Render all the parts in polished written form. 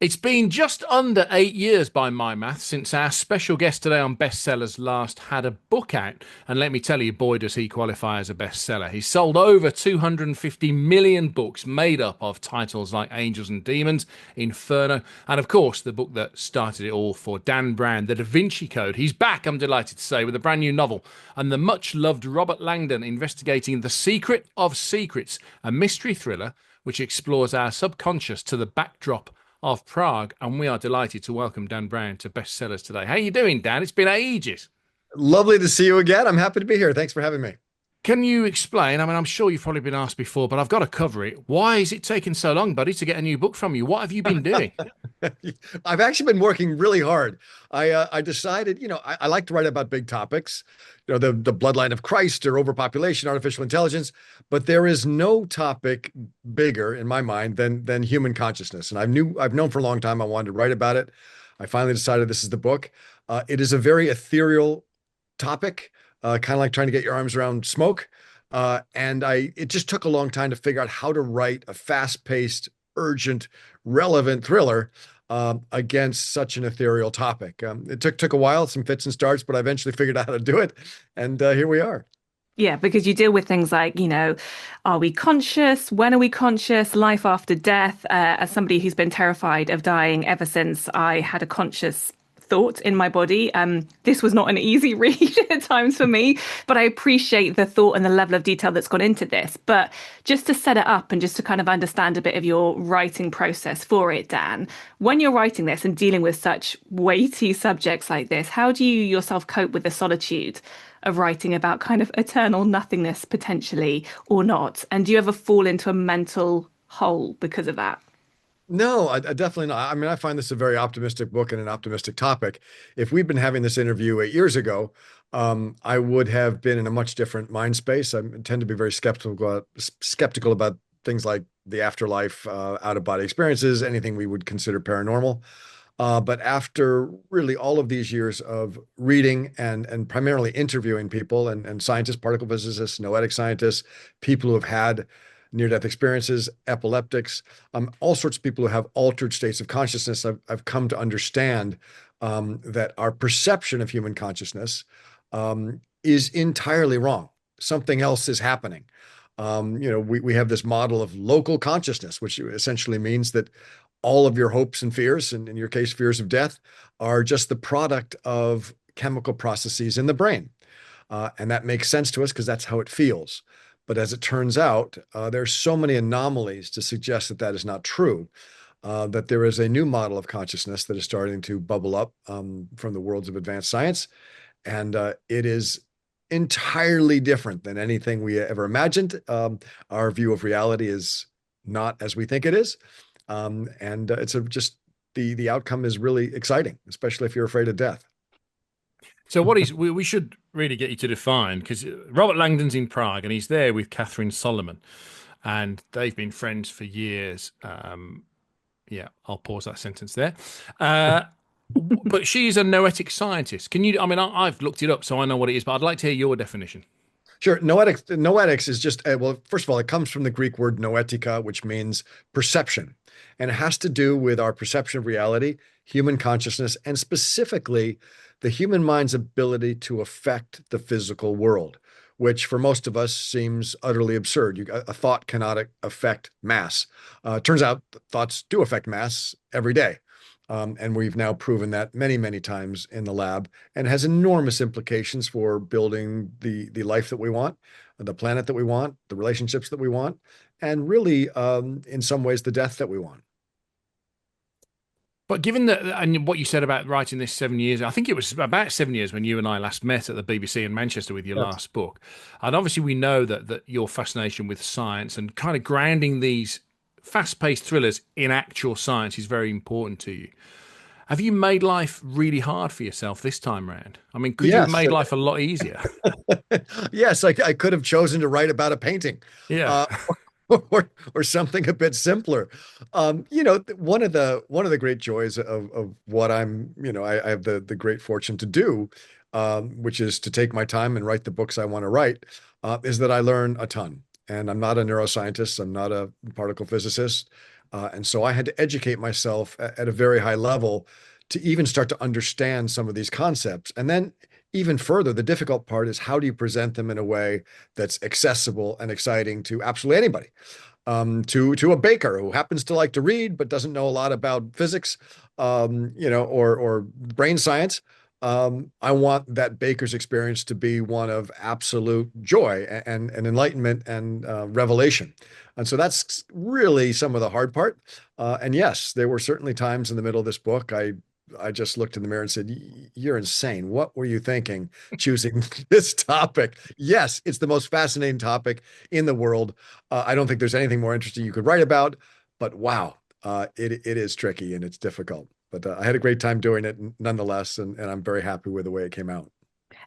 It's been just under 8 years by my math since our special guest today on Bestsellers last had a book out. And let me tell you, boy, does he qualify as a bestseller. He's sold over 250 million books made up of titles like Angels and Demons, Inferno, and of course, the book that started it all for Dan Brown, The Da Vinci Code. He's back, I'm delighted to say, with a brand new novel and the much loved Robert Langdon investigating The Secret of Secrets, a mystery thriller which explores our subconscious to the backdrop of Prague, and we are delighted to welcome Dan Brown to Bestsellers today. How you doing, Dan? It's been ages. Lovely to see you again. I'm happy to be here. Thanks for having me. Can you explain? I mean, I'm sure you've probably been asked before, but I've got to cover it. Why is it taking so long, buddy, to get a new book from you? What have you been doing? I've actually been working really hard. I decided, I like to write about big topics, the bloodline of Christ or overpopulation, artificial intelligence, but there is no topic bigger in my mind than human consciousness. And I've known for a long time I wanted to write about it. I finally decided this is the book. It is a very ethereal topic, kind of like trying to get your arms around smoke. It just took a long time to figure out how to write a fast-paced, urgent, relevant thriller against such an ethereal topic. It took a while, some fits and starts, but I eventually figured out how to do it, and here we are. Yeah, because you deal with things like, are we conscious? When are we conscious? Life after death. As somebody who's been terrified of dying ever since I had a conscious thought in my body, this was not an easy read at times for me, but I appreciate the thought and the level of detail that's gone into this. But just to set it up and just to kind of understand a bit of your writing process for it, Dan, when you're writing this and dealing with such weighty subjects like this, how do you yourself cope with the solitude of writing about kind of eternal nothingness potentially or not? And do you ever fall into a mental hole because of that? No, I definitely not. I mean, I find this a very optimistic book and an optimistic topic. If we'd been having this interview 8 years ago, I would have been in a much different mind space. I tend to be very skeptical about things like the afterlife, out-of-body experiences, anything we would consider paranormal. But after really all of these years of reading and primarily interviewing people and scientists, particle physicists, noetic scientists, people who have had near-death experiences, epileptics, all sorts of people who have altered states of consciousness, I've come to understand that our perception of human consciousness is entirely wrong. Something else is happening. We have this model of local consciousness, which essentially means that all of your hopes and fears, and in your case, fears of death, are just the product of chemical processes in the brain. And that makes sense to us because that's how it feels. But as it turns out, there's so many anomalies to suggest that that is not true, that there is a new model of consciousness that is starting to bubble up from the worlds of advanced science. And it is entirely different than anything we ever imagined. Our view of reality is not as we think it is. It's just the outcome is really exciting, especially if you're afraid of death. So we should really get you to define, because Robert Langdon's in Prague and he's there with Catherine Solomon and they've been friends for years. Yeah, I'll pause that sentence there. But she's a noetic scientist. I've looked it up so I know what it is, but I'd like to hear your definition. Sure. Noetics is just, well, first of all, it comes from the Greek word noetica, which means perception. And it has to do with our perception of reality, human consciousness, and specifically the human mind's ability to affect the physical world, which for most of us seems utterly absurd. A thought cannot affect mass. Turns out thoughts do affect mass every day. And we've now proven that many, many times in the lab, and has enormous implications for building the life that we want, the planet that we want, the relationships that we want, and really, in some ways, the death that we want. But given that, and what you said about writing this 7 years, I think it was about 7 years when you and I last met at the BBC in Manchester with your Yes. last book. And obviously we know that your fascination with science and kind of grounding these fast-paced thrillers in actual science is very important to you. Have you made life really hard for yourself this time round? I mean, could you have Yes. made life a lot easier? Yes, I could have chosen to write about a painting. Yeah. Uh, or something a bit simpler. One of the great joys of what I have the great fortune to do, which is to take my time and write the books I want to write, is that I learn a ton. And I'm not a neuroscientist. I'm not a particle physicist. And so I had to educate myself at a very high level to even start to understand some of these concepts. And then even further, the difficult part is how do you present them in a way that's accessible and exciting to absolutely anybody? To a baker who happens to like to read but doesn't know a lot about physics, or brain science. I want that baker's experience to be one of absolute joy and enlightenment and revelation. And so that's really some of the hard part. And yes, there were certainly times in the middle of this book I just looked in the mirror and said, "You're insane. What were you thinking choosing this topic?" Yes, it's the most fascinating topic in the world. I don't think there's anything more interesting you could write about, but wow, it is tricky and it's difficult. But I had a great time doing it nonetheless, and I'm very happy with the way it came out.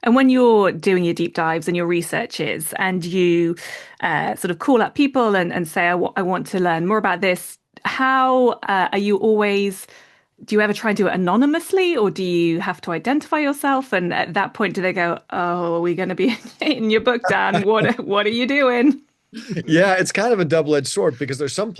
And when you're doing your deep dives and your researches and you sort of call up people and say, I want to learn more about this, how are you always, do you ever try and do it anonymously or do you have to identify yourself? And at that point, do they go, oh, are we going to be in your book, Dan? What are you doing? Yeah, it's kind of a double-edged sword because there's some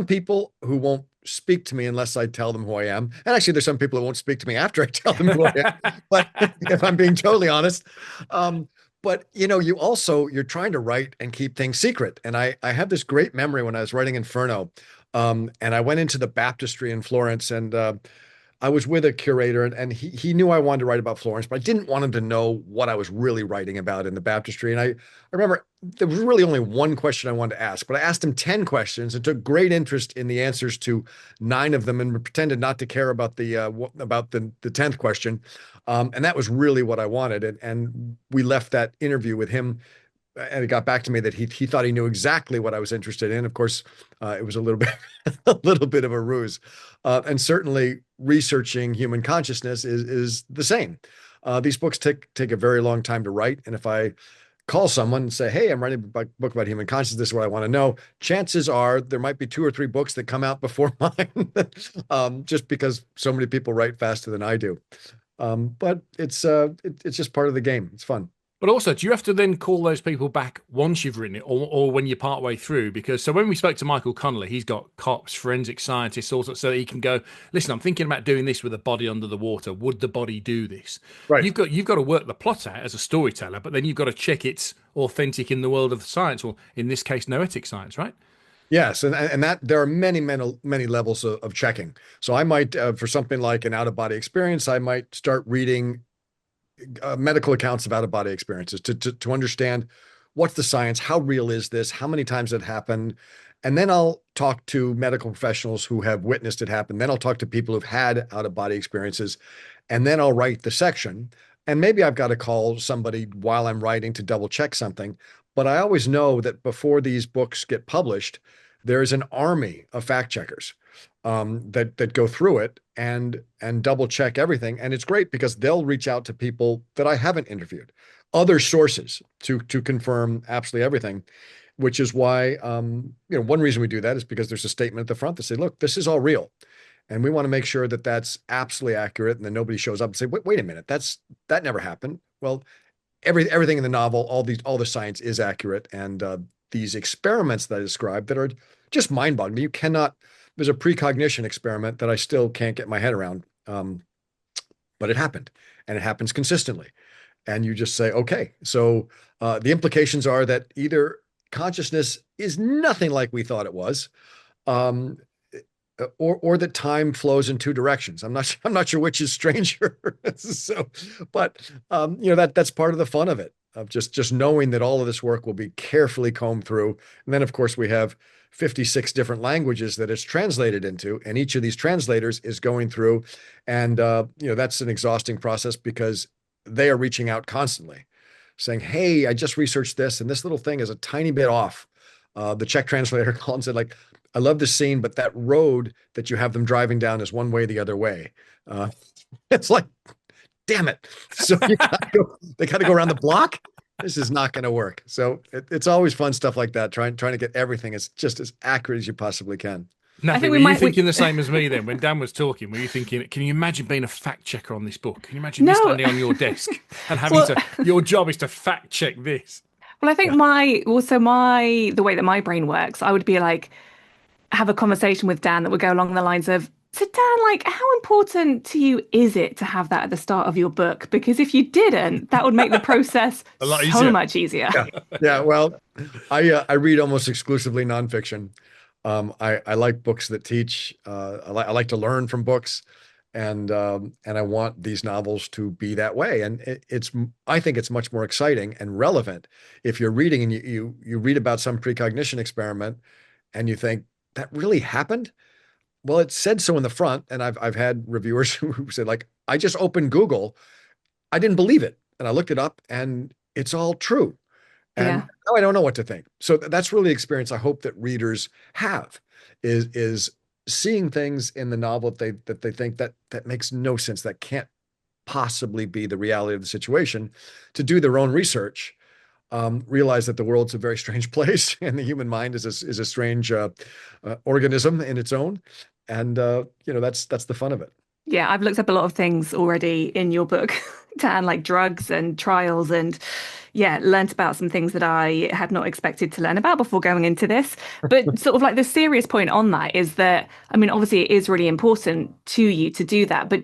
people who won't speak to me unless I tell them who I am. And actually, there's some people who won't speak to me after I tell them who I am. But if I'm being totally honest, but you're trying to write and keep things secret. And I have this great memory when I was writing Inferno, and I went into the baptistry in Florence, and I was with a curator, and he knew I wanted to write about Florence, but I didn't want him to know what I was really writing about in the baptistry. And I remember there was really only one question I wanted to ask, but I asked him 10 questions and took great interest in the answers to 9 of them and pretended not to care about the 10th question. And that was really what I wanted. And we left that interview with him, and it got back to me that he thought he knew exactly what I was interested in. Of course, it was a little bit a little bit of a ruse, and certainly researching human consciousness is the same. These books take a very long time to write, and if I call someone and say, "Hey, I'm writing a book about human consciousness. This is what I want to know," chances are there might be 2 or 3 books that come out before mine, just because so many people write faster than I do. But it's just part of the game. It's fun. But also, do you have to then call those people back once you've written it or when you're part way through? Because so when we spoke to Michael Connolly, he's got cops, forensic scientists, all sorts, so that he can go, listen, I'm thinking about doing this with a body under the water. Would the body do this? Right. You've got to work the plot out as a storyteller, but then you've got to check it's authentic in the world of science, or in this case, noetic science, right? Yes, and that there are many levels of checking. So I might, for something like an out-of-body experience, I might start reading medical accounts of out-of-body experiences to understand what's the science, how real is this, how many times it happened, and then I'll talk to medical professionals who have witnessed it happen. Then I'll talk to people who've had out-of-body experiences, and then I'll write the section. And maybe I've got to call somebody while I'm writing to double check something. But I always know that before these books get published, there is an army of fact checkers that go through it and double check everything. And it's great because they'll reach out to people that I haven't interviewed, other sources to confirm absolutely everything, which is why one reason we do that is because there's a statement at the front that say, look, this is all real. And we want to make sure that that's absolutely accurate, and then nobody shows up and say, wait a minute, that never happened. Well, everything in the novel, all the science is accurate, and these experiments that I described that are just mind-boggling. You cannot. There's a precognition experiment that I still can't get my head around, but it happened, and it happens consistently. And you just say, okay. So the implications are that either consciousness is nothing like we thought it was, or that time flows in 2 directions. I'm not sure which is stranger. So, but that's part of the fun of it, of just knowing that all of this work will be carefully combed through. And then of course we have 56 different languages that it's translated into, and each of these translators is going through, and that's an exhausting process because they are reaching out constantly saying, hey, I just researched this and this little thing is a tiny bit off. The Czech translator called and said, like, I love this scene, but that road that you have them driving down is one way the other way. It's like, damn it. So they got to go around the block. This is not going to work. So it's always fun stuff like that, trying to get everything as just as accurate as you possibly can. Natalie, were you thinking the same as me then? When Dan was talking, were you thinking, can you imagine being a fact checker on this book? Can you imagine me standing on your desk and having your job is to fact check this? Well, I think the way that my brain works, I would be like, have a conversation with Dan that would go along the lines of, so Dan, like, how important to you is it to have that at the start of your book? Because if you didn't, that would make the process A lot so easier. much easier. Yeah. Yeah. Well, I read almost exclusively nonfiction. I like books that teach. I like to learn from books, and I want these novels to be that way. And I think it's much more exciting and relevant if you're reading and you read about some precognition experiment and you think that really happened. Well, it said so in the front, and I've had reviewers who said, like, I just opened Google, I didn't believe it, and I looked it up, and it's all true. And Yeah. now I don't know what to think. So that's really the experience I hope that readers have is seeing things in the novel that they think that makes no sense, that can't possibly be the reality of the situation, to do their own research, realize that the world's a very strange place and the human mind is a strange organism in its own. And that's the fun of it. Yeah, I've looked up a lot of things already in your book, Dan, like drugs and trials, and yeah, learnt about some things that I had not expected to learn about before going into this. But sort of like the serious point on that is that, I mean, obviously it is really important to you to do that, but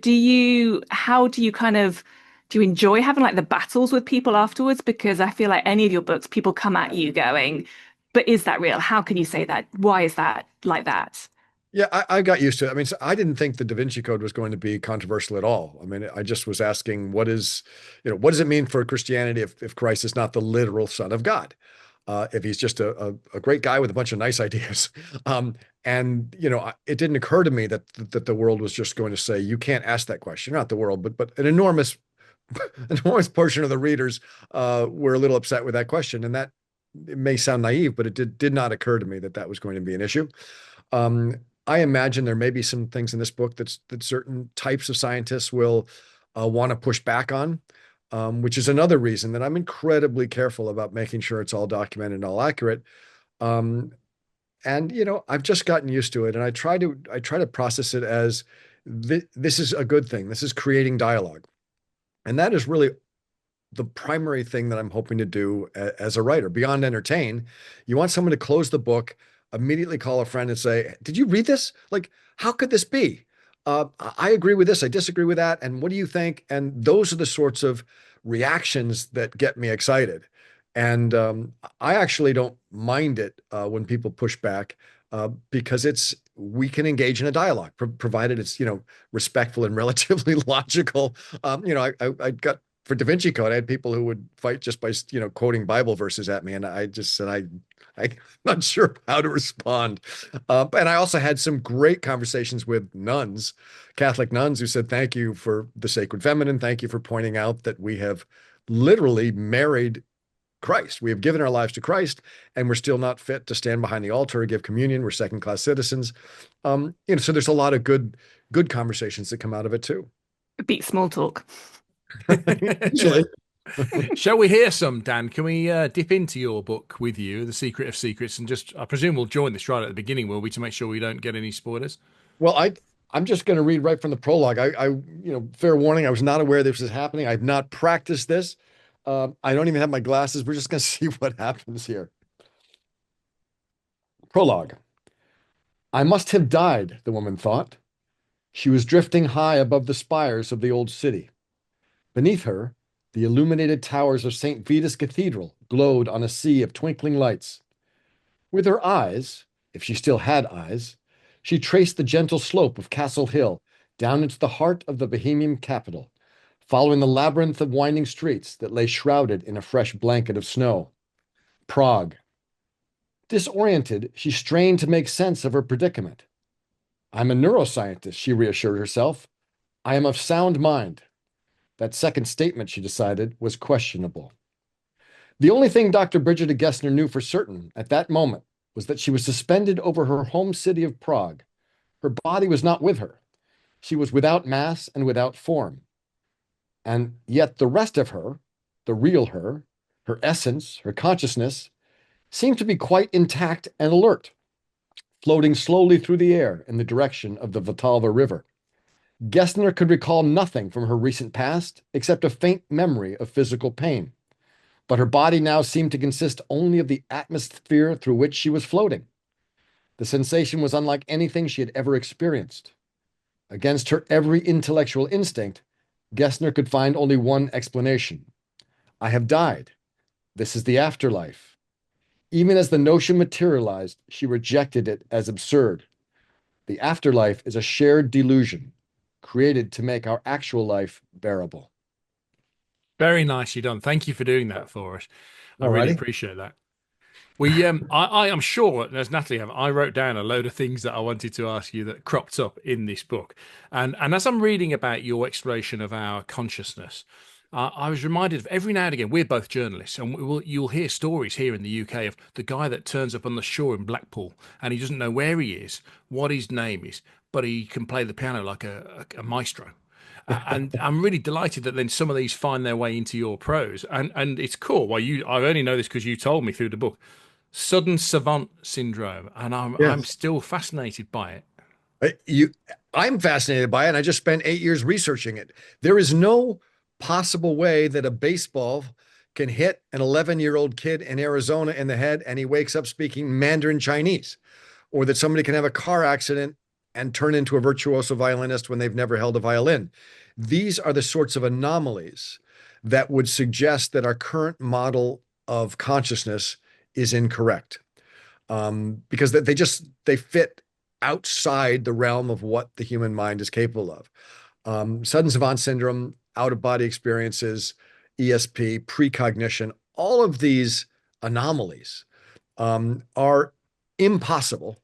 how do you kind of, do you enjoy having like the battles with people afterwards? Because I feel like any of your books, people come at you going, but is that real? How can you say that? Why is that like that? Yeah, I got used to it. I mean, so I didn't think the Da Vinci Code was going to be controversial at all. I mean, I just was asking, what does it mean for Christianity if Christ is not the literal Son of God? If he's just a great guy with a bunch of nice ideas. And it didn't occur to me that the world was just going to say, you can't ask that question. Not the world, but an enormous enormous portion of the readers were a little upset with that question. And that, it may sound naive, but it did not occur to me that was going to be an issue. Um, I imagine there may be some things in this book that certain types of scientists will want to push back on, which is another reason that I'm incredibly careful about making sure it's all documented and all accurate. Um, and I've just gotten used to it, and I try to process it as this is a good thing. This is creating dialogue, and that is really the primary thing that I'm hoping to do as a writer. Beyond entertain, you want someone to close the book, immediately call a friend and say, "Did you read this? Like, how could this be? I agree with this. I disagree with that. And what do you think?" And those are the sorts of reactions that get me excited. And I actually don't mind it when people push back because we can engage in a dialogue, provided it's respectful and relatively logical. I got for Da Vinci Code, I had people who would fight just by quoting Bible verses at me, and I just said I'm not sure how to respond. And I also had some great conversations with nuns, Catholic nuns, who said, "Thank you for the sacred feminine. Thank you for pointing out that we have literally married Christ. We have given our lives to Christ, and we're still not fit to stand behind the altar or give communion. We're second-class citizens." So there's a lot of good conversations that come out of it too. Beat small talk. Usually. Shall we hear some, Dan? Can we dip into your book with you, The Secret of Secrets, and just, I presume we'll join this right at the beginning, will we, to make sure we don't get any spoilers? Well, I'm just going to read right from the prologue. Fair warning, I was not aware this was happening. I've not practiced this. I don't even have my glasses. We're just going to see what happens here. Prologue. I must have died, the woman thought. She was drifting high above the spires of the old city. Beneath her, the illuminated towers of St. Vitus Cathedral glowed on a sea of twinkling lights. With her eyes, if she still had eyes, she traced the gentle slope of Castle Hill down into the heart of the Bohemian capital, following the labyrinth of winding streets that lay shrouded in a fresh blanket of snow. Prague. Disoriented, she strained to make sense of her predicament. "I'm a neuroscientist," she reassured herself. "I am of sound mind." That second statement, she decided, was questionable. The only thing Dr. Brigida Gessner knew for certain at that moment was that she was suspended over her home city of Prague. Her body was not with her. She was without mass and without form. And yet the rest of her, the real her essence, her consciousness, seemed to be quite intact and alert, floating slowly through the air in the direction of the Vltava River. Gessner could recall nothing from her recent past except a faint memory of physical pain. But her body now seemed to consist only of the atmosphere through which she was floating. The sensation was unlike anything she had ever experienced. Against her every intellectual instinct, Gessner could find only one explanation. I have died. This is the afterlife. Even as the notion materialized, she rejected it as absurd. The afterlife is a shared delusion created to make our actual life bearable. Very nicely done. Thank you for doing that for us. I All really righty. appreciate that. I am sure, as Natalie, I wrote down a load of things that I wanted to ask you that cropped up in this book, and as I'm reading about your exploration of our consciousness, I was reminded of every now and again. We're both journalists, and you'll hear stories here in the UK of the guy that turns up on the shore in Blackpool, and he doesn't know where he is, what his name is, but he can play the piano like a maestro. And I'm really delighted that then some of these find their way into your prose, and it's cool. Well, I only know this because you told me through the book. Sudden savant syndrome, and I'm Yes. still fascinated by it. You, I'm fascinated by it, and I just spent 8 years researching it. There is no possible way that a baseball can hit an 11-year-old kid in Arizona in the head and he wakes up speaking Mandarin Chinese, or that somebody can have a car accident and turn into a virtuoso violinist when they've never held a violin. These are the sorts of anomalies that would suggest that our current model of consciousness is incorrect, because they fit outside the realm of what the human mind is capable of. Sudden savant syndrome, out of body experiences, ESP, precognition, all of these anomalies are impossible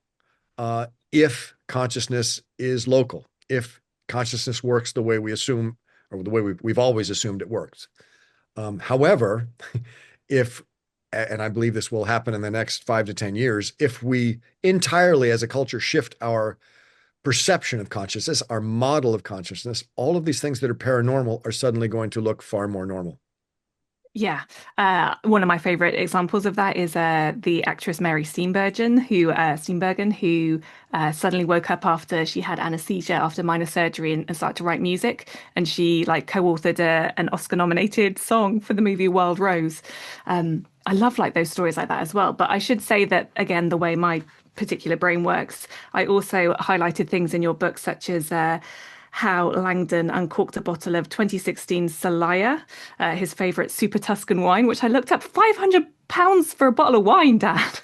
if consciousness is local, if consciousness works the way we assume, or the way we've always assumed it works. However, if, and I believe this will happen in the next 5 to 10 years, if we entirely as a culture shift our perception of consciousness, our model of consciousness, all of these things that are paranormal are suddenly going to look far more normal. Yeah. One of my favorite examples of that is the actress Mary Steenburgen, who suddenly woke up after she had anesthesia after minor surgery and started to write music. And she like co-authored an Oscar-nominated song for the movie Wild Rose. I love like those stories like that as well. But I should say that, again, the way my particular brain works, I also highlighted things in your book, such as how Langdon uncorked a bottle of 2016 Salaya, his favorite Super Tuscan wine, which I looked up £500 for a bottle of wine, Dad.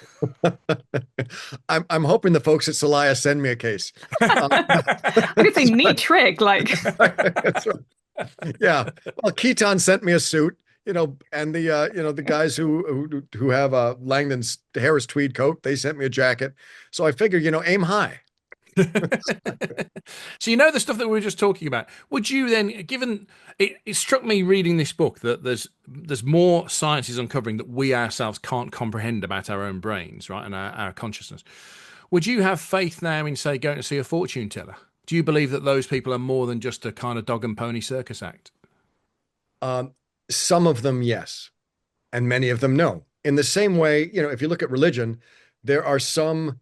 I'm hoping the folks at Celaya send me a case. I could say neat trick, like. Yeah. Well, Keaton sent me a suit, and the guys who have Langdon's Harris tweed coat, they sent me a jacket. So I figured, aim high. So the stuff that we were just talking about. Would you then, given it struck me reading this book that there's more science is uncovering that we ourselves can't comprehend about our own brains, right, and our consciousness. Would you have faith now in, say, going to see a fortune teller? Do you believe that those people are more than just a kind of dog and pony circus act? Some of them, yes, and many of them, no. In the same way, if you look at religion, there are some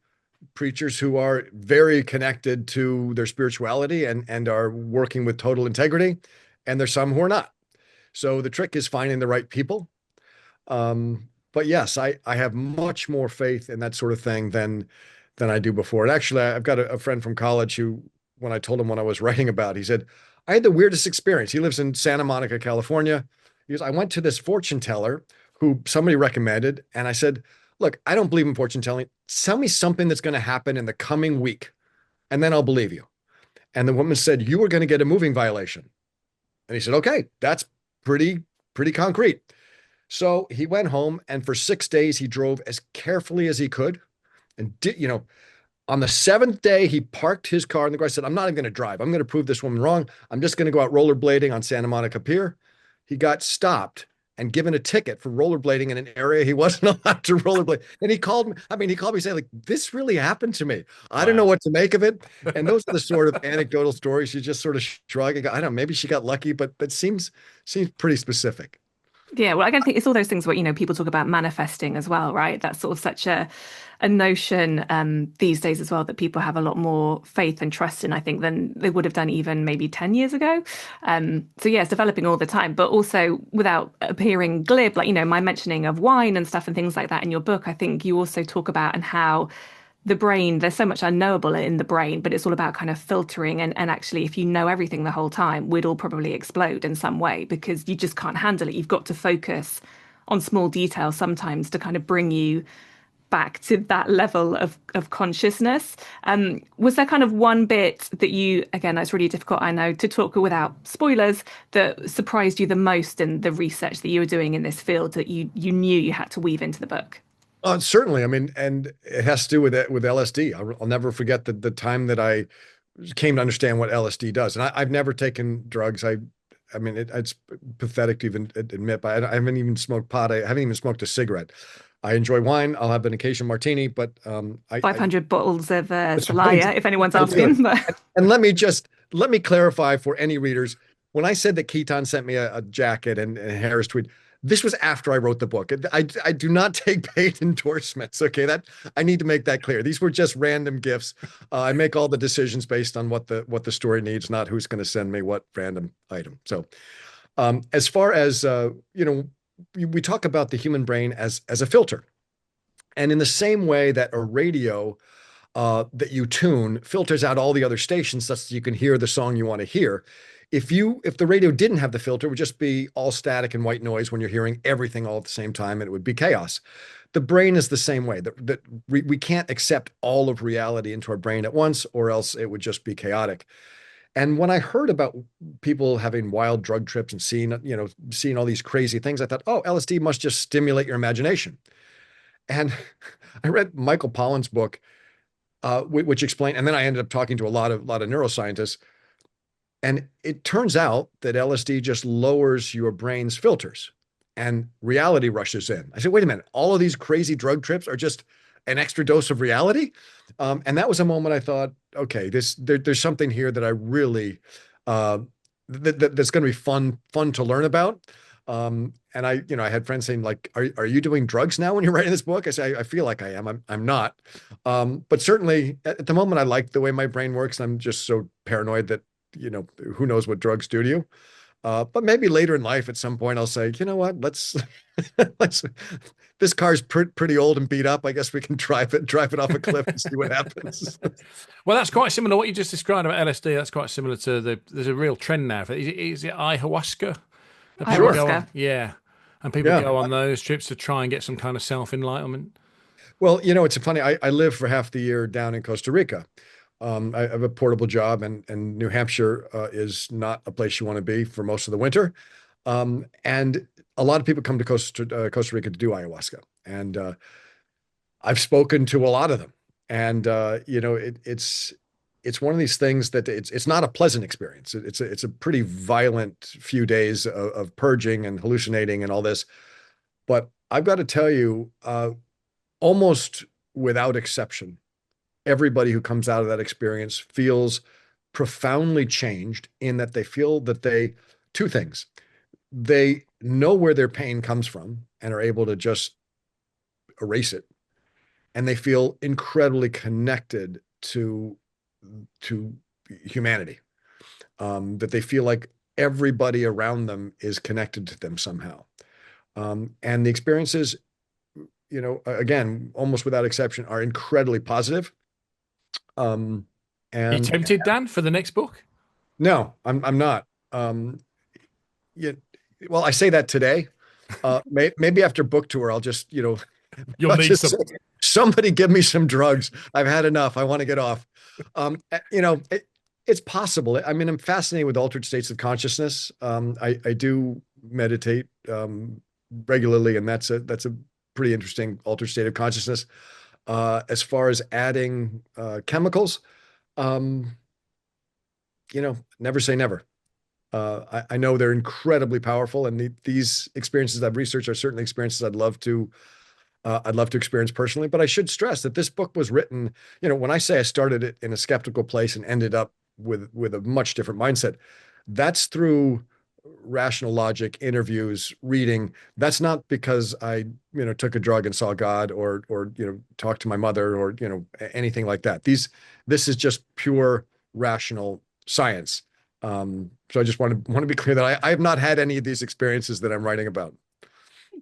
preachers who are very connected to their spirituality and are working with total integrity, and there's some who are not. So the trick is finding the right people. But yes, I have much more faith in that sort of thing than I do before. And actually, I've got a friend from college who, when I told him what I was writing about, he said, I had the weirdest experience. He lives in Santa Monica, California. He goes, I went to this fortune teller who somebody recommended, and I said, look, I don't believe in fortune telling. Tell me something that's going to happen in the coming week, and then I'll believe you. And the woman said, you are going to get a moving violation. And he said, okay, that's pretty concrete. So he went home, and for 6 days, he drove as carefully as he could. And on the 7th day, he parked his car in the garage, said, I'm not even going to drive. I'm going to prove this woman wrong. I'm just going to go out rollerblading on Santa Monica Pier. He got stopped and given a ticket for rollerblading in an area he wasn't allowed to rollerblade. And he called me. He called me saying, like, this really happened to me. I don't know what to make of it. And those are the sort of anecdotal stories you just sort of shrug and go, I don't know, maybe she got lucky, but that seems pretty specific. Yeah, well, I think it's all those things where, people talk about manifesting as well, right? That's sort of such a notion these days as well that people have a lot more faith and trust in, I think, than they would have done even maybe 10 years ago. So yeah, it's developing all the time, but also without appearing glib, like, my mentioning of wine and stuff and things like that in your book, I think you also talk about and how the brain, there's so much unknowable in the brain, but it's all about kind of filtering. And actually, if you know everything the whole time, we'd all probably explode in some way because you just can't handle it. You've got to focus on small details sometimes to kind of bring you back to that level of consciousness. Was there kind of one bit that you, again, that's really difficult, I know, to talk without spoilers, that surprised you the most in the research that you were doing in this field that you knew you had to weave into the book? Certainly. I mean, and it has to do with it with LSD. I'll never forget the time that I came to understand what LSD does. And I've never taken drugs. I mean, it's pathetic to even admit, but I haven't even smoked pot. I haven't even smoked a cigarette. I enjoy wine. I'll have an occasional martini, but I 500 bottles of that's right. Salaya, if anyone's I do. asking. But And let me clarify for any readers. When I said that Keaton sent me a jacket and Harris tweet, this was after I wrote the book. I do not take paid endorsements. Okay, that I need to make that clear. These were just random gifts. I make all the decisions based on what the story needs, not who's going to send me what random item. So, as far as we talk about the human brain as a filter, and in the same way that a radio that you tune filters out all the other stations such that you can hear the song you want to hear. If the radio didn't have the filter, it would just be all static and white noise when you're hearing everything all at the same time, and it would be chaos. The brain is the same way. That we can't accept all of reality into our brain at once, or else it would just be chaotic. And when I heard about people having wild drug trips and seeing all these crazy things, I thought, oh, LSD must just stimulate your imagination. And I read Michael Pollan's book, which explained, and then I ended up talking to a lot of neuroscientists, and it turns out that LSD just lowers your brain's filters, and reality rushes in. I said, wait a minute, all of these crazy drug trips are just an extra dose of reality, and that was a moment I thought, okay, there's something here that I really that's going to be fun to learn about. And I had friends saying like, are you doing drugs now when you're writing this book? I say, I feel like I am. I'm not. But certainly at the moment, I like the way my brain works. I'm just so paranoid that, who knows what drugs do to you. But maybe later in life, at some point, I'll say, you know what, let's, this car's pretty old and beat up. I guess we can drive it off a cliff and see what happens. Well, that's quite similar to what you just described about LSD. That's quite similar to there's a real trend now. Is it ayahuasca? That people go on? ayahuasca. Yeah. And people Yeah. go on those trips to try and get some kind of self-enlightenment. Well, it's funny. I live for half the year down in Costa Rica. I have a portable job, and New Hampshire is not a place you want to be for most of the winter. And a lot of people come to Costa Rica to do ayahuasca, and I've spoken to a lot of them, and it's one of these things that it's not a pleasant experience. It's a pretty violent few days of purging and hallucinating and all this. But I've got to tell you, almost without exception, everybody who comes out of that experience feels profoundly changed in that they feel that two things. They know where their pain comes from and are able to just erase it. And they feel incredibly connected to humanity, that they feel like everybody around them is connected to them somehow. And the experiences, again, almost without exception, are incredibly positive. Are you And tempted, Dan, for the next book? no, I'm not. Yeah, well, I say that today. Maybe after book tour, I'll just, You'll I'll need just some. say, somebody give me some drugs. I've had enough. I want to get off. It's possible. I mean, I'm fascinated with altered states of consciousness. I do meditate regularly, and that's a pretty interesting altered state of consciousness. As far as adding chemicals, never say never. I know they're incredibly powerful, and these experiences I've researched are certainly experiences I'd love to experience personally. But I should stress that this book was written, when I say I started it in a skeptical place and ended up with a much different mindset, that's through rational logic, interviews, reading. That's not because I, took a drug and saw God or talked to my mother or, anything like that. This is just pure rational science. So I just want to be clear that I have not had any of these experiences that I'm writing about.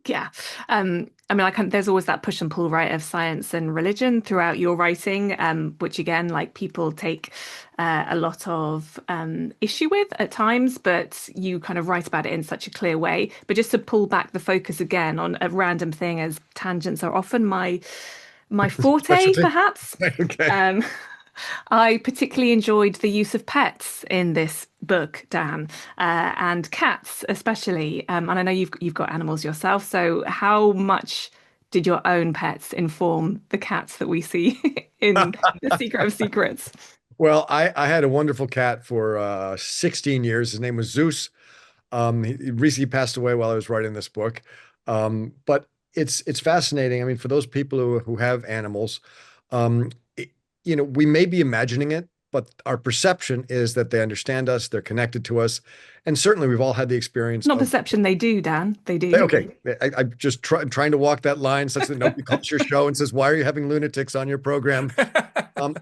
Yeah. I mean, there's always that push and pull, right, of science and religion throughout your writing, which again, like people take a lot of issue with at times, but you kind of write about it in such a clear way. But just to pull back the focus again on a random thing, as tangents are often my forte, Specialty. perhaps. Okay. Um, I particularly enjoyed the use of pets in this book, Dan, and cats especially. And I know you've got animals yourself. So how much did your own pets inform the cats that we see in The Secret of Secrets? Well, I had a wonderful cat for 16 years. His name was Zeus. He recently passed away while I was writing this book. But it's fascinating. I mean, for those people who have animals, um, it- we may be imagining it, but our perception is that they understand us, they're connected to us, and certainly we've all had the experience Not of. perception, they do, Dan. They do. Okay, I'm just trying to walk that line such that nobody calls your show and says, "Why are you having lunatics on your program?" Um,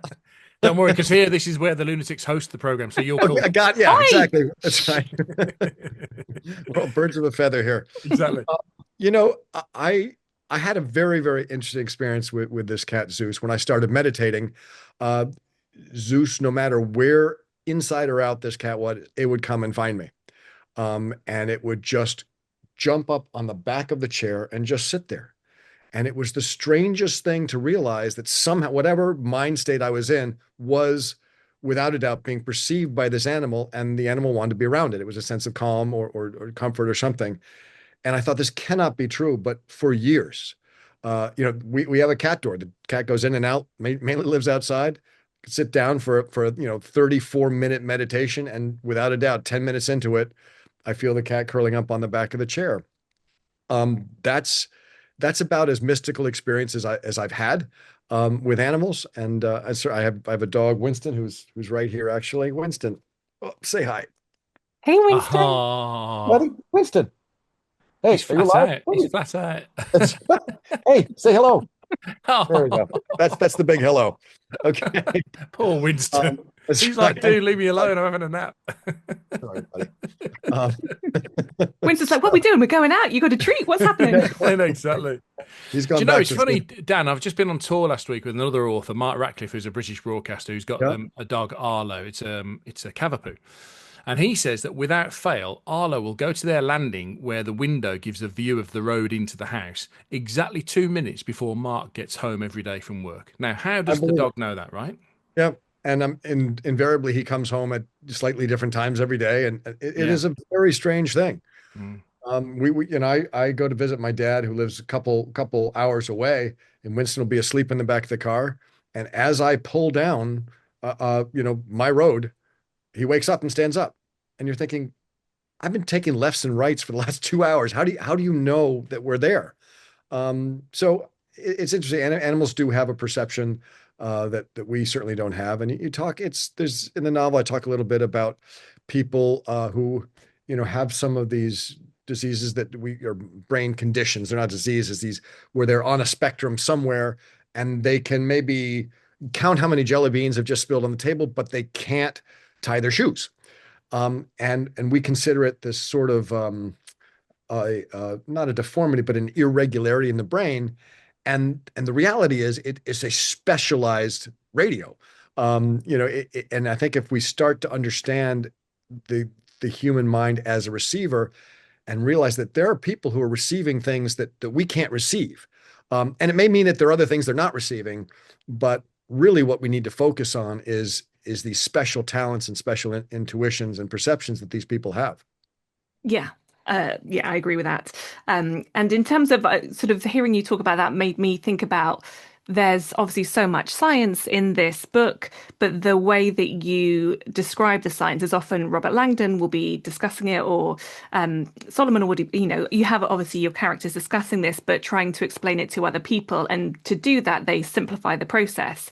Don't worry, because here this is where the lunatics host the program, so you're cool. yeah, Oi! exactly. That's right. We're all birds of a feather here. Exactly. You know, I had a very, very interesting experience with this cat Zeus when I started meditating. Uh, Zeus, no matter where inside or out this cat was, it would come and find me. And it would just jump up on the back of the chair and just sit there. And it was the strangest thing to realize that somehow, whatever mind state I was in was without a doubt being perceived by this animal, and the animal wanted to be around it. It was a sense of calm or comfort or something. And I thought this cannot be true. But for years, we have a cat door. The cat goes in and out, mainly lives outside. Sit down for 34-minute meditation, and without a doubt, 10 minutes into it, I feel the cat curling up on the back of the chair. That's about as mystical experience as I've had with animals. And I have a dog, Winston, who's right here actually. Winston, oh, say hi, Hey, Winston. Oh, buddy. Winston, hey, he's are you flat alive? out. He's flat out. Hey, say hello. There we Oh, go. That's the big hello. Okay. poor Winston. That's He's right. like, dude, leave me alone. I'm having a nap. Sorry, buddy. Um, Winston's like, what are we doing? We're going out. You got a treat. What's happening? I know, exactly. he's Do gone you know, back it's to funny, sleep. Dan, I've just been on tour last week with another author, Mark Ratcliffe, who's a British broadcaster who's got Yeah. a dog, Arlo. It's a Cavapoo. And he says that without fail, Arlo will go to their landing where the window gives a view of the road into the house exactly 2 minutes before Mark gets home every day from work. Now, how I does the believe it. dog know that, right? Yeah. And invariably he comes home at slightly different times every day. And it Yeah. is a very strange thing. Mm. I go to visit my dad who lives a couple hours away, and Winston will be asleep in the back of the car. And as I pull down, my road, he wakes up and stands up. And you're thinking, I've been taking lefts and rights for the last 2 hours. How do you know that we're there? So it's interesting. Animals do have a perception that we certainly don't have. And you talk, there's in the novel, I talk a little bit about people who, have some of these diseases that are brain conditions. They're not diseases, these where they're on a spectrum somewhere and they can maybe count how many jelly beans have just spilled on the table, but they can't tie their shoes. And we consider it this sort of not a deformity, but an irregularity in the brain. And the reality is it is a specialized radio. And I think if we start to understand the the human mind as a receiver and realize that there are people who are receiving things that we can't receive. And it may mean that there are other things they're not receiving, but really what we need to focus on is these special talents and special intuitions and perceptions that these people have. Yeah. Yeah, I agree with that. And in terms of sort of hearing you talk about that made me think about there's obviously so much science in this book, but the way that you describe the science is often Robert Langdon will be discussing it, or Solomon, or would you have obviously your characters discussing this, but trying to explain it to other people. And to do that, they simplify the process.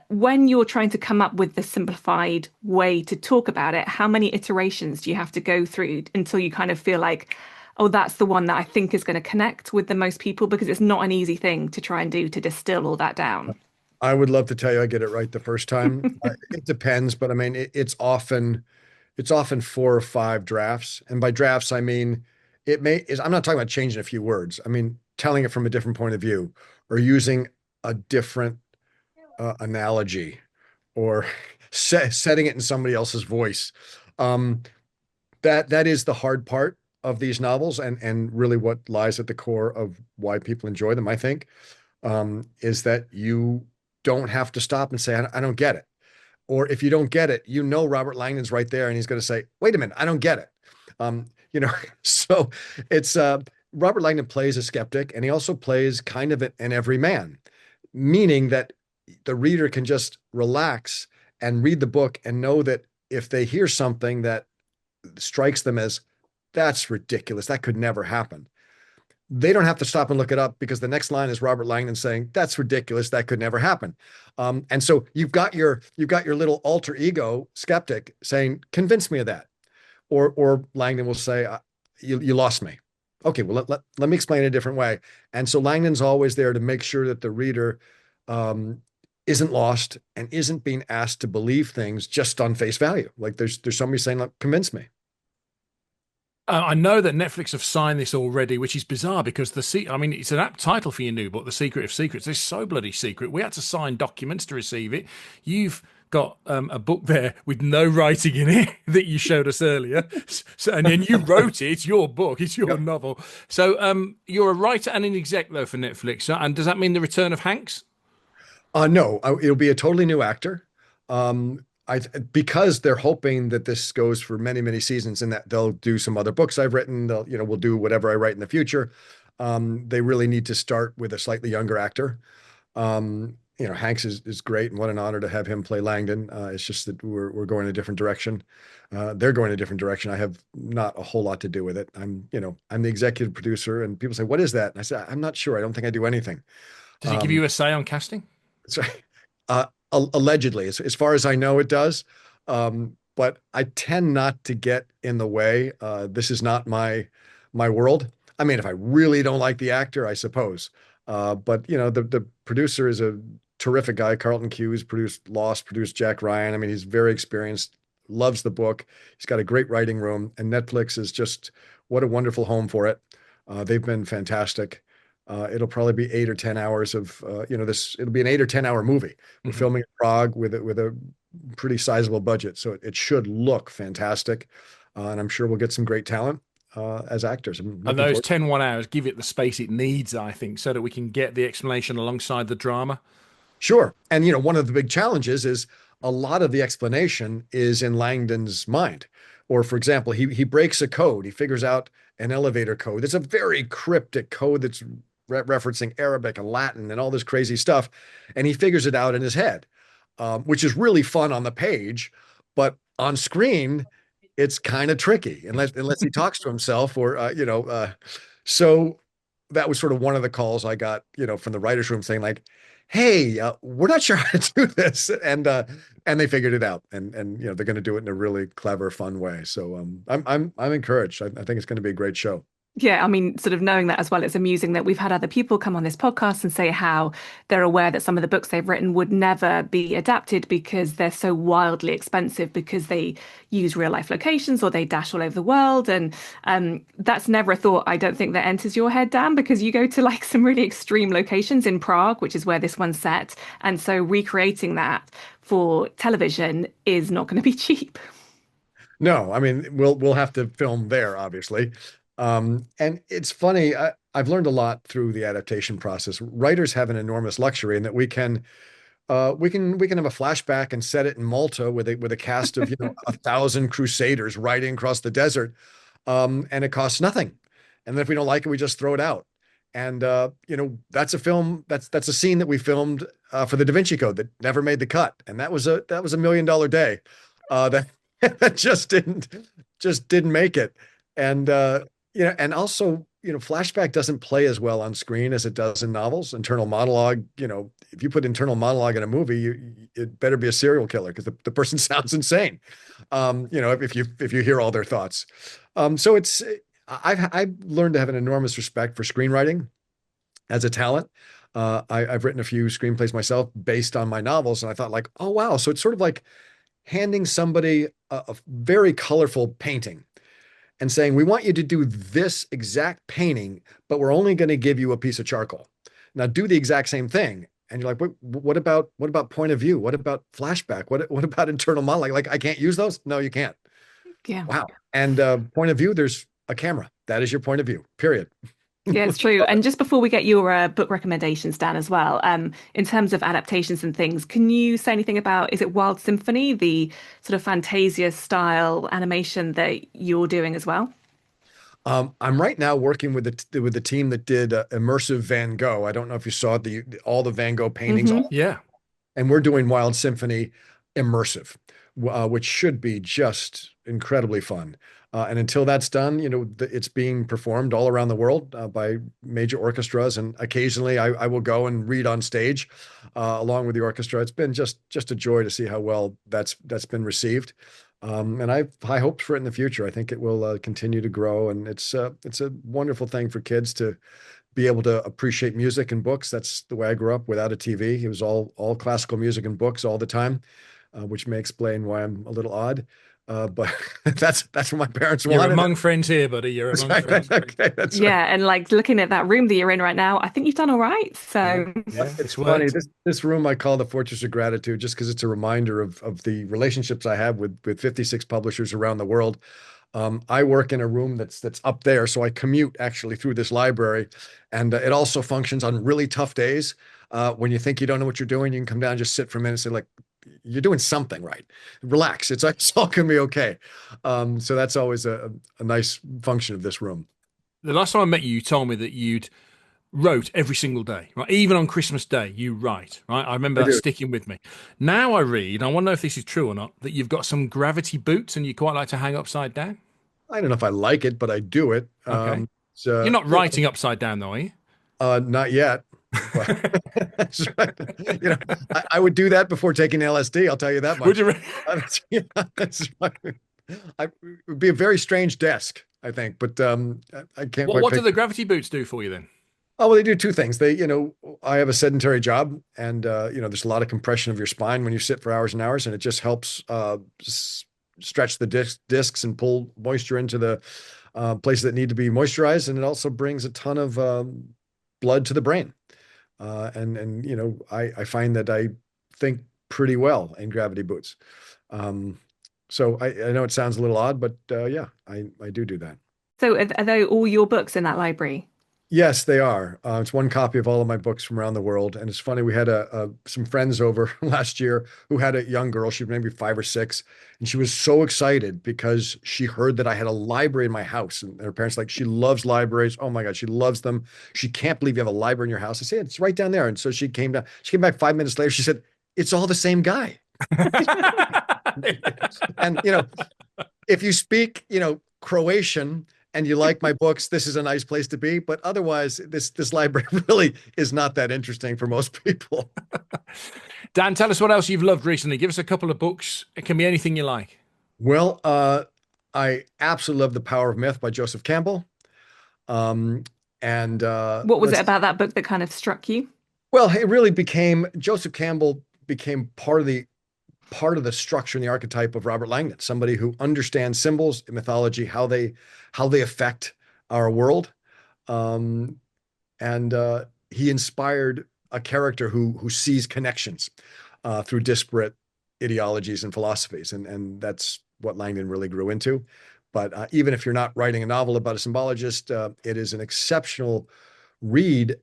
When you're trying to come up with the simplified way to talk about it, how many iterations do you have to go through until you kind of feel like, oh, that's the one that I think is going to connect with the most people? Because it's not an easy thing to try and do to distill all that down. I would love to tell you I get it right the first time. It depends, but I mean, it's often 4 or 5 drafts. And by drafts, I mean, I'm not talking about changing a few words. I mean, telling it from a different point of view or using a different analogy or setting it in somebody else's voice. Um, that is the hard part of these novels and really what lies at the core of why people enjoy them, I think, is that you don't have to stop and say, I don't get it. Or if you don't get it, Robert Langdon's right there and he's going to say, wait a minute, I don't get it. Um, you know, so it's Robert Langdon plays a skeptic and he also plays kind of an everyman, meaning that the reader can just relax and read the book and know that if they hear something that strikes them as that's ridiculous, that could never happen, they don't have to stop and look it up because the next line is Robert Langdon saying that's ridiculous, that could never happen. And so you've got your little alter ego skeptic saying, convince me of that. Or Langdon will say, you lost me. Okay, well, let me explain it a different way. And so Langdon's always there to make sure that the reader isn't lost and isn't being asked to believe things just on face value. Like there's somebody saying, like, convince me. I know that Netflix have signed this already, which is bizarre because I mean, it's an apt title for your new book, The Secret of Secrets. It's so bloody secret. We had to sign documents to receive it. You've got a book there with no writing in it that you showed us earlier. So, and then you wrote it. It's your book. It's your Yep. novel. So you're a writer and an exec, though, for Netflix. And does that mean the return of Hanks? No, it'll be a totally new actor. Because they're hoping that this goes for many, many seasons and that they'll do some other books I've written. We'll do whatever I write in the future. They really need to start with a slightly younger actor. Hanks is great and what an honor to have him play Langdon. It's just that we're going a different direction. They're going a different direction. I have not a whole lot to do with it. I'm the executive producer and people say, what is that? And I said, I'm not sure. I don't think I do anything. Does he give you a say on casting? So, allegedly, as far as I know, it does. But I tend not to get in the way. This is not my world. I mean, if I really don't like the actor, I suppose. But the producer is a terrific guy. Carlton Cuse produced Lost, produced Jack Ryan. I mean, he's very experienced, loves the book. He's got a great writing room, and Netflix is just what a wonderful home for it. They've been fantastic. It'll probably be 8 or 10 hours of this. It'll be an 8 or 10 hour movie. We're Hmm. filming in Prague with a pretty sizable budget, so it should look fantastic, and I'm sure we'll get some great talent as actors. I'm And looking those forward. 10 1 hours give it the space it needs, I think, so that we can get the explanation alongside the drama. Sure, and one of the big challenges is a lot of the explanation is in Langdon's mind. Or, for example, he breaks a code. He figures out an elevator code. It's a very cryptic code that's referencing Arabic and Latin and all this crazy stuff. And he figures it out in his head, which is really fun on the page. But on screen, it's kind of tricky unless he talks to himself so that was sort of one of the calls I got, from the writer's room saying like, hey, we're not sure how to do this. And they figured it out and they're going to do it in a really clever, fun way. So I'm encouraged. I think it's going to be a great show. Yeah, I mean, sort of knowing that as well, it's amusing that we've had other people come on this podcast and say how they're aware that some of the books they've written would never be adapted because they're so wildly expensive because they use real life locations or they dash all over the world. And that's never a thought, I don't think, that enters your head, Dan, because you go to like some really extreme locations in Prague, which is where this one's set. And so recreating that for television is not going to be cheap. No, I mean we'll have to film there, obviously. And it's funny. I've learned a lot through the adaptation process. Writers have an enormous luxury in that we can have a flashback and set it in Malta with a cast of 1,000 crusaders riding across the desert, and it costs nothing. And then if we don't like it, we just throw it out. And that's a film that's a scene that we filmed for the Da Vinci Code that never made the cut, and that was $1 million day that that just didn't make it. And and also flashback doesn't play as well on screen as it does in novels. Internal monologue, if you put internal monologue in a movie, it better be a serial killer because the person sounds insane. If you hear all their thoughts. So I've learned to have an enormous respect for screenwriting as a talent. I've written a few screenplays myself based on my novels, and I thought like, oh wow, so it's sort of like handing somebody a very colorful painting and saying, we want you to do this exact painting, but we're only going to give you a piece of charcoal. Now do the exact same thing. And you're like, what about point of view? What about flashback? What about internal monologue? Like, I can't use those? No, you can't. Yeah. Wow. And point of view, there's a camera. That is your point of view, period. Yeah, it's true. And just before we get your book recommendations, Dan, as well, in terms of adaptations and things, can you say anything about, is it Wild Symphony, the sort of Fantasia style animation that you're doing as well? I'm right now working with the team that did immersive Van Gogh. I don't know if you saw all the Van Gogh paintings, Hmm. Yeah. and we're doing Wild Symphony immersive, which should be just incredibly fun. And until that's done, it's being performed all around the world by major orchestras, and occasionally I will go and read on stage along with the orchestra. It's been just a joy to see how well that's been received. And I have high hopes for it in the future. I think it will continue to grow, and it's a wonderful thing for kids to be able to appreciate music and books. That's the way I grew up without a TV. It was all classical music and books all the time, which may explain why I'm a little odd. But that's what my parents You're wanted. among friends here, buddy. You're That's among right. friends. Okay, that's right. Yeah, and like looking at that room that you're in right now, I think you've done all right. Yeah, So yeah, It's it's funny. worked. This room I call the Fortress of Gratitude, just because it's a reminder of the relationships I have with 56 publishers around the world. I work in a room that's up there, so I commute actually through this library, and it also functions on really tough days. When you think you don't know what you're doing, you can come down, just sit for a minute, and say like, "You're doing something right. Relax. It's all gonna be okay." So that's always a nice function of this room. The last time I met you, you told me that you'd wrote every single day, right? Even on Christmas Day, you write, right? I remember I that do. sticking with me. Now I read, I want to know if this is true or not, that you've got some gravity boots and you quite like to hang upside down. I don't know if I like it, but I do it. Okay. You're So not writing upside down, though, are you? not yet, but that's right. I would do that before taking LSD. I'll tell you that Would much. you? Yeah, that's right. It would be a very strange desk, I think, but I can't What quite What do pick. the gravity boots do for you then? Oh, well, they do two things. I have a sedentary job, and there's a lot of compression of your spine when you sit for hours and hours, and it just helps stretch the discs and pull moisture into the places that need to be moisturized, and it also brings a ton of blood to the brain. I find that I think pretty well in gravity boots. Um, so I know it sounds a little odd, but yeah, I do that. so are they all your books in that library? Yes, they are. It's one copy of all of my books from around the world. And it's funny, we had some friends over last year who had a young girl. She was maybe 5 or 6. And she was so excited because she heard that I had a library in my house. And her parents like, she loves libraries. Oh my God, she loves them. She can't believe you have a library in your house. I said, it's right down there. And so she came down. She came back 5 minutes later. She said, it's all the same guy. And, if you speak, Croatian and you like my books, this is a nice place to be. But otherwise, this library really is not that interesting for most people. Dan, tell us what else you've loved recently. Give us a couple of books. It can be anything you like. Well, I absolutely love The Power of Myth by Joseph Campbell. Um, and What was it let's about that book that kind of struck you? Well, it really became Joseph Campbell became part of the structure and the archetype of Robert Langdon, somebody who understands symbols, mythology, how they affect our world. Um, and he inspired a character who sees connections through disparate ideologies and philosophies, and that's what Langdon really grew into. But even if you're not writing a novel about a symbologist, it is an exceptional read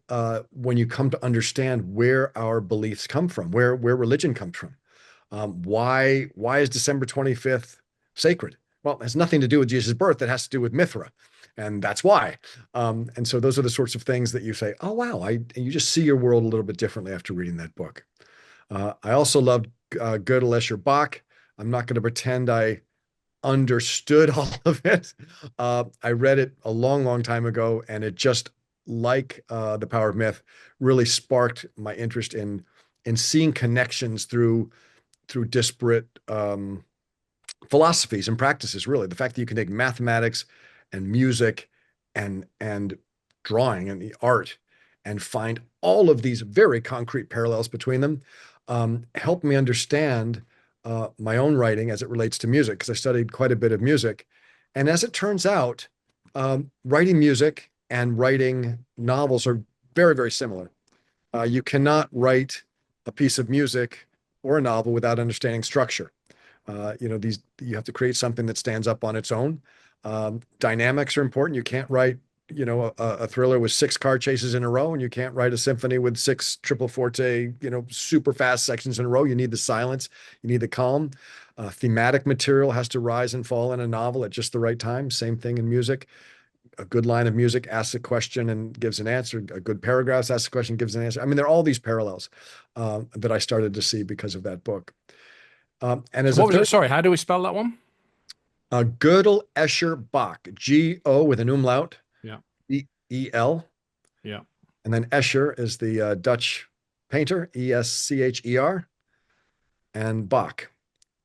when you come to understand where our beliefs come from, where religion comes from. Why is December 25th sacred? Well, it has nothing to do with Jesus' birth. It has to do with Mithra, and that's why. And so those are the sorts of things that you say, oh wow, and you just see your world a little bit differently after reading that book. I also loved Gödel, Escher, Bach. I'm not going to pretend I understood all of it. I read it a long, long time ago, and it just like The Power of Myth really sparked my interest in seeing connections through disparate philosophies and practices. Really, the fact that you can take mathematics and music and drawing and the art and find all of these very concrete parallels between them helped me understand my own writing as it relates to music, because I studied quite a bit of music. And as it turns out, writing music and writing novels are very, very similar. You cannot write a piece of music or a novel without understanding structure. You have to create something that stands up on its own. Dynamics are important. You can't write, a thriller with 6 car chases in a row, and you can't write a symphony with 6 triple forte, super fast sections in a row. You need the silence. You need the calm. Thematic material has to rise and fall in a novel at just the right time. Same thing in music. A good line of music asks a question and gives an answer. A good paragraph asks a question, gives an answer. I mean, there are all these parallels that I started to see because of that book. And as what was it? Sorry, how do we spell that one? Gödel, Escher, Bach. G-O with an umlaut. Yeah. E-E-L. Yeah. And then Escher is the Dutch painter, E-S-C-H-E-R. And Bach.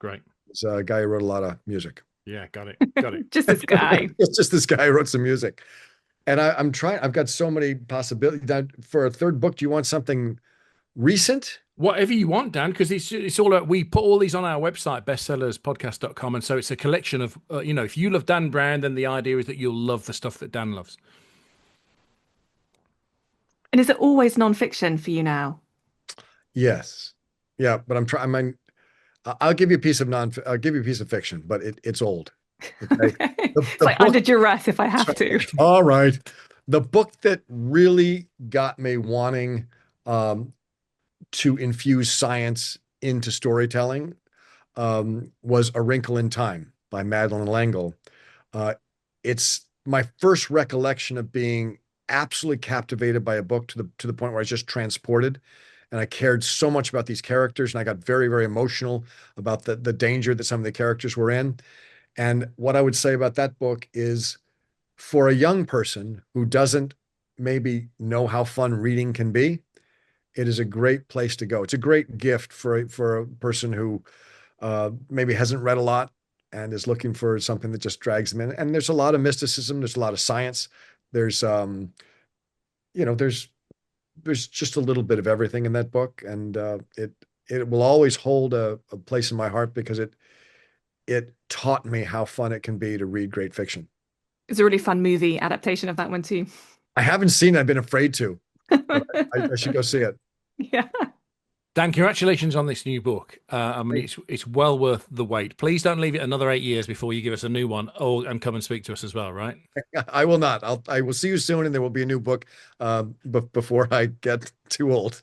Great. It's a guy who wrote a lot of music. Yeah, got it. Got it. Just this guy. It's just this guy who wrote some music. And I'm trying, I've got so many possibilities. For a third book, do you want something recent? Whatever you want, Dan, because it's all we put all these on our website, bestsellerspodcast.com. And so it's a collection of, if you love Dan Brown, then the idea is that you'll love the stuff that Dan loves. And is it always nonfiction for you now? Yes. Yeah, but I'll give you a piece of I'll give you a piece of fiction, but it's old. Okay? It's like under duress if I have to. All right. The book that really got me wanting to infuse science into storytelling was A Wrinkle in Time by Madeleine L'Engle. It's my first recollection of being absolutely captivated by a book to the point where I was just transported. And I cared so much about these characters, and I got very, very emotional about the danger that some of the characters were in. And what I would say about that book is, for a young person who doesn't maybe know how fun reading can be, it is a great place to go. It's a great gift for a person who maybe hasn't read a lot and is looking for something that just drags them in. And there's a lot of mysticism. There's a lot of science. There's just a little bit of everything in that book, and it will always hold a place in my heart because it taught me how fun it can be to read great fiction. It's a really fun movie adaptation of that one too. I haven't seen it. I've been afraid to. But I should go see it. Yeah. Dan, congratulations on this new book. I mean, it's well worth the wait. Please don't leave it another 8 years before you give us a new one, and come and speak to us as well, right? I will not. I will see you soon, and there will be a new book before I get too old.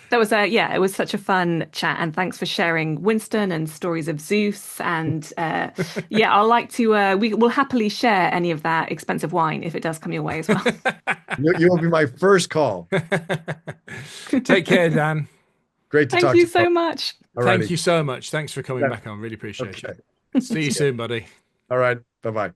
That was it was such a fun chat, and thanks for sharing Winston and stories of Zeus. And I'll like to we will happily share any of that expensive wine if it does come your way as well. You will be my first call. Take care, Dan. Great to talk to you. Thank you so much. Thank you so much. Thanks for coming back on. Really appreciate it. See you soon, buddy. All right. Bye-bye.